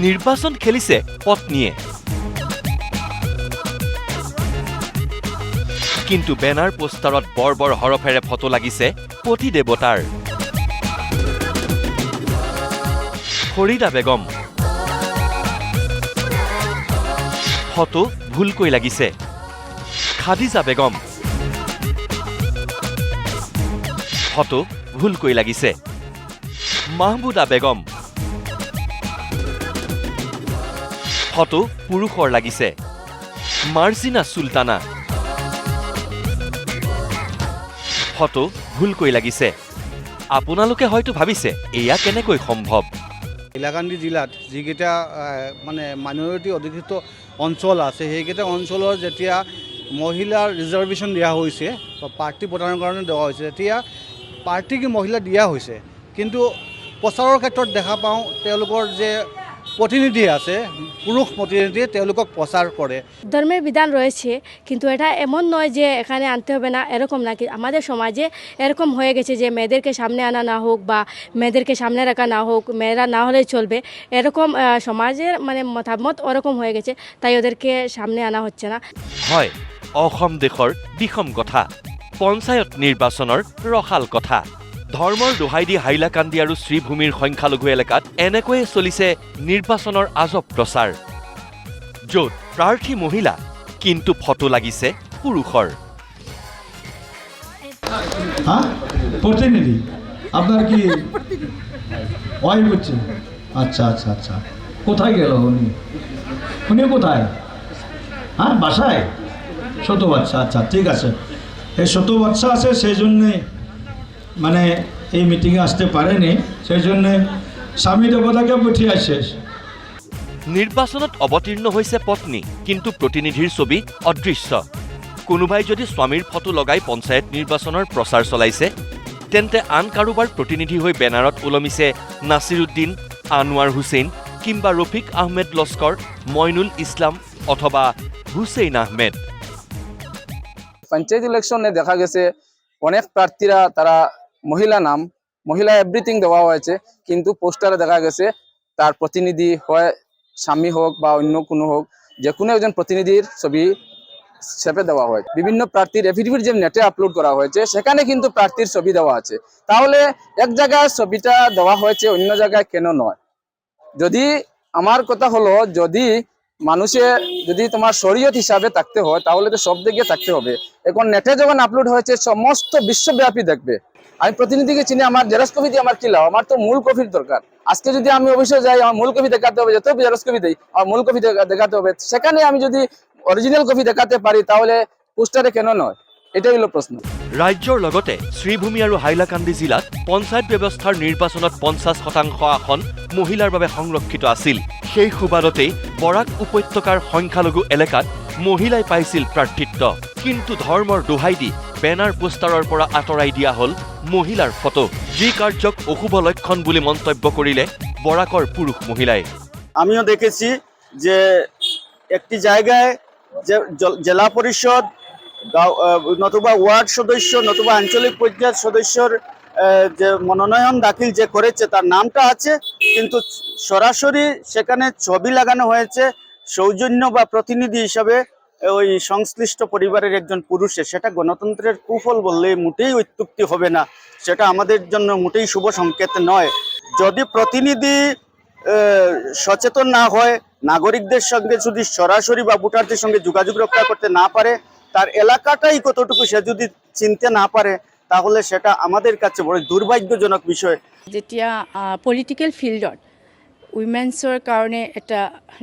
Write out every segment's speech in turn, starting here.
নিৰ্বাচন খেলিছে পত্নীয়ে। কিন্তু বেনাৰ পোষ্টাৰত বৰ বৰ হৰফেৰে ফটো লাগিছে পতি দেৱতাৰ। ফৰিদা বেগম ফটো ভুলকৈ লাগিছে। খাদিজা বেগম ফটো ভুলকৈ লাগিছে। মাহমুদা বেগম ফটো পুৰুষৰ লাগিছে। মাৰ্জিনা চুলতানা ফটো ভুলকৈ লাগিছে। আপোনালোকে হয়তো ভাবিছে এয়া কেনেকৈ সম্ভৱ। হাইলাকান্দি জিলাত যিকেইটা মানে মাইনৰিটি অধিষ্ঠিত অঞ্চল আছে সেইকেইটা অঞ্চলৰ যেতিয়া মহিলাৰ ৰিজাৰ্ভেশ্যন দিয়া হৈছে বা প্ৰাৰ্থী প্ৰদানৰ কাৰণে দিয়া হৈছে তেতিয়া প্ৰাৰ্থীক মহিলা দিয়া হৈছে, কিন্তু প্ৰচাৰৰ ক্ষেত্ৰত দেখা পাওঁ তেওঁলোকৰ যে প্রতিনিধি আছে পুরুষ প্রতিনিধি তেওঁলোকক প্রচার করে। ধর্মের বিধান রয়েছে, কিন্তু এটা এমন নয় যে এখানে আনতে হবে না, এরকম না। আমাদের সমাজে এরকম হয়ে গেছে যে মেয়েদেরকে সামনে আনা না হোক বা মেয়েদেরকে সামনে রাখা না হোক, মেয়েরা না হলেই চলবে, এরকম সমাজের মানে মতামত ওরকম হয়ে গেছে, তাই ওদেরকে সামনে আনা হচ্ছে না। হয়, অসম দেশৰ বিষম কথা, পঞ্চায়ত নিৰ্বাচনৰ ৰসাল কথা। ধৰ্মৰ দোহাই দি হাইলাকান্দি আৰু শ্ৰীভূমিৰ সংখ্যালঘু এলেকাত এনেকৈয়ে চলিছে নিৰ্বাচনৰ আজব প্ৰচাৰ, য'ত প্ৰাৰ্থী মহিলা কিন্তু ফটো লাগিছে পুৰুষৰ। প্রতিনিধি আপনার কি ওয়াইফ হচ্ছে? আচ্ছা আচ্ছা আচ্ছা, কোথায় গেল উনি? উনি কোথায়? হ্যাঁ, বাসায় ছোট বাচ্চা। আচ্ছা ঠিক আছে, এই ছোট বাচ্চা আছে সেই জন্যে মানে এই মিটিংয়ে আসতে পারেনি, সেই জন্যে স্বামী দেবতাকে পঠিয়ে আসে। নিৰ্বাচনত অৱতীৰ্ণ হৈছে পত্নী, কিন্তু প্ৰতিনিধিৰ ছবি অদৃশ্য। কোনোবাই যদি স্বামীৰ ফটো লগাই পঞ্চায়ত নিৰ্বাচনৰ প্ৰচাৰ চলাইছে, তেন্তে আন কাৰোবাৰ প্ৰতিনিধি হৈ বেনাৰত ওলমিছে নাছিৰুদ্দিন, আনোৱাৰ হুছেইন কিংবা ৰফিক আহমেদ লস্কৰ, মইনুল ইছলাম অথবা হুছেইন আহমেদ। পঞ্চায়েত ইলেকশনে দেখা গেছে অনেক প্রার্থীরা তারা মহিলা নাম, মহিলা এভরিথিং দেওয়া হয়েছে, কিন্তু পোস্টারে দেখা গেছে তার প্রতিনিধি হয় স্বামী হোক বা অন্য কোনো হোক, যে কোনো একজন প্রতিনিধির ছবি ছেপে দেওয়া হয়। বিভিন্ন প্রার্থীর এফিডেভিট যে নেটে আপলোড করা হয়েছে সেখানে কিন্তু প্রার্থীর ছবি দেওয়া আছে, তাহলে এক জায়গায় ছবিটা দেওয়া হয়েছে অন্য জায়গায় কেন নয়? যদি আমার কথা হলো, যদি মানুষের যদি তোমার শরীয়ত হিসাবে থাকতে হয় তাহলে তো সব দিকে থাকতে হবে। এখন নেটে যখন আপলোড হয়েছে সমস্ত বিশ্বব্যাপী দেখবে। আমি প্রতিনিধিকে চিনি, আমার জেরক্স কপি দিয়ে আমার কি লাভ? আমার তো মূল কপির দরকার। আজকে যদি আমি অবশ্যই যাই আমার মূল কপি দেখাতে হবে, যত জেরক্স কপি দেই আমার মূল কপি দেখাতে হবে। সেখানে আমি যদি অরিজিনাল কপি দেখাতে পারি তাহলে পোস্টারে কেন নয়? এটাই হলো প্রশ্ন। ৰাজ্যৰ লগতে শ্ৰীভূমি আৰু হাইলাকান্দি জিলাত পঞ্চায়ত ব্যৱস্থাৰ নিৰ্বাচনত 50% আসন মহিলাৰ বাবে সংৰক্ষিত আছিল। সেই সুবাদতেই বৰাক উপত্যকাৰ সংখ্যালঘু এলেকাত মহিলাই পাইছিল প্ৰাৰ্থিত্ব, কিন্তু ধৰ্মৰ দোহাই দি বেনাৰ পোষ্টাৰৰ পৰা আঁতৰাই দিয়া হ'ল মহিলাৰ ফটো, যি কাৰ্যক অশুভ লক্ষণ বুলি মন্তব্য কৰিলে বৰাকৰ পুৰুষ মহিলাই। আমিও দেখেছি যে একটি জায়গায় যে জেলা পরিষদ নতুবা ওয়ার্ড সদস্য নতুবা আঞ্চলিক পঞ্চায়েত সদস্যর যে মনোনয়ন দাখিল যে করেছে তার নামটা আছে, কিন্তু সরাসরি সেখানে ছবি লাগানো হয়েছে সৌজন্য বা প্রতিনিধি হিসাবে ওই সংশ্লিষ্ট পরিবারের একজন পুরুষের। সেটা গণতন্ত্রের কুফল বললে মোটেই অত্যুক্তি হবে না, সেটা আমাদের জন্য মোটেই শুভ সংকেত নয়। যদি প্রতিনিধি সচেতন না হয়, নাগরিকদের সঙ্গে যদি সরাসরি বা ভোটারদের সঙ্গে যোগাযোগ রক্ষা করতে না পারে, তার এলাকাটাই কতটুকু সে যদি চিনতে না পারে, তাহলে সেটা আমাদের কাছে বড় দুর্ভাগ্যজনক বিষয়। যেতিয়া পলিটিক্যাল ফিল্ডত উইমেন্সৰ কাৰণে এটা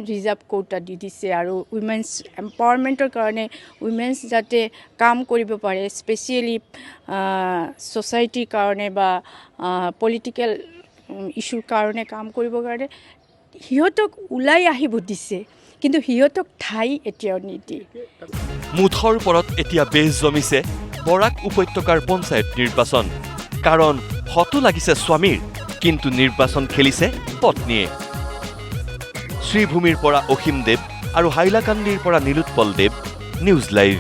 ৰিজাৰ্ভ কোটা দি দিছে আৰু উইমেন্স এম্পাৱাৰমেণ্টৰ কাৰণে উইমেন্স যাতে কাম কৰিব পাৰে, স্পেচিয়েলি ছ'চাইটিৰ কাৰণে বা পলিটিক্যাল ইছ্যুৰ কাৰণে কাম কৰিবৰ কাৰণে সিহঁতক ওলাই আহিব দিছে, কিন্তু সিহঁতক ঠাই এতিয়াও নিদিয়ে। মুঠৰ ওপৰত এতিয়া বেজ জমিছে বৰাক উপত্যকাৰ পঞ্চায়ত নিৰ্বাচন, কাৰণ ফটো লাগিছে স্বামীৰ, কিন্তু নিৰ্বাচন খেলিছে পত্নীয়ে। শ্ৰীভূমিৰ পৰা অসীম দেৱ আৰু হাইলাকান্দিৰ পৰা নীলোৎপল দেৱ, নিউজ লাইভ।